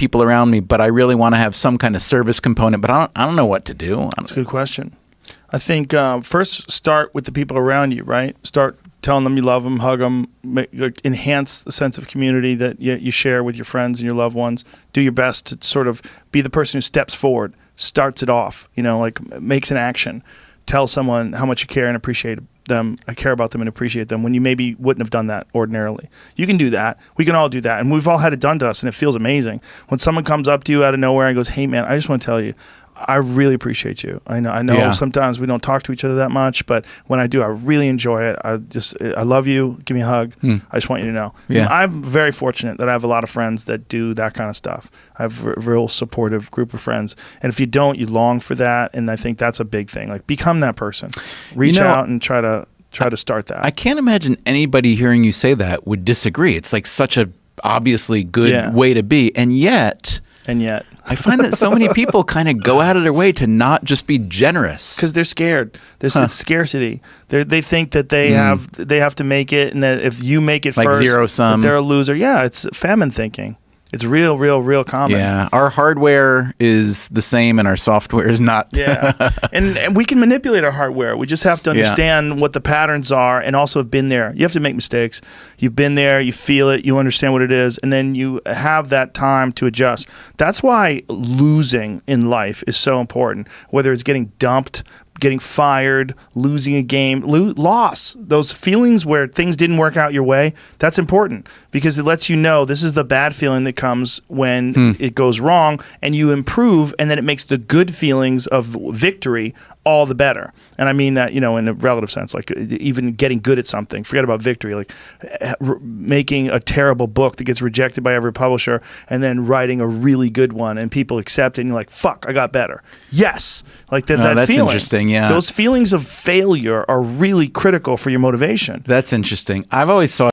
people around me, but I really want to have some kind of service component, but I don't know what to do. That's a good question. I think first start with the people around you, right? Start telling them you love them, hug them, enhance the sense of community that you share with your friends and your loved ones. Do your best to sort of be the person who steps forward, starts it off, like makes an action. Tell someone how much you care and appreciate them. I care about them and appreciate them when you maybe wouldn't have done that ordinarily. You can do that. We can all do that. And we've all had it done to us, and it feels amazing. When someone comes up to you out of nowhere and goes, hey, man, I just want to tell you, I really appreciate you. I know sometimes we don't talk to each other that much, but when I do, I really enjoy it. I love you. Give me a hug. I just want you to know. Yeah. I'm very fortunate that I have a lot of friends that do that kind of stuff. I have a real supportive group of friends. And if you don't, you long for that. And I think that's a big thing. Like, become that person. Reach out and try to start that. I can't imagine anybody hearing you say that would disagree. It's like such a obviously good way to be. And yet I find that so many people kind of go out of their way to not just be generous because they're scared. There's scarcity. They think that they have to make it, and that if you make it like first, zero sum, they're a loser. Yeah, it's famine thinking. It's real common. Yeah, our hardware is the same and our software is not. Yeah, and we can manipulate our hardware. We just have to understand what the patterns are and also have been there. You have to make mistakes. You've been there, you feel it, you understand what it is, and then you have that time to adjust. That's why losing in life is so important, whether it's getting dumped, getting fired, losing a game, loss, those feelings where things didn't work out your way, that's important because it lets you know this is the bad feeling that comes when it goes wrong, and you improve, and then it makes the good feelings of victory all the better. And I mean that, in a relative sense, like even getting good at something, forget about victory, like making a terrible book that gets rejected by every publisher and then writing a really good one and people accept it and you're like, fuck, I got better. Yes. Like that's feeling. Interesting. Yeah. Those feelings of failure are really critical for your motivation. That's interesting. I've always thought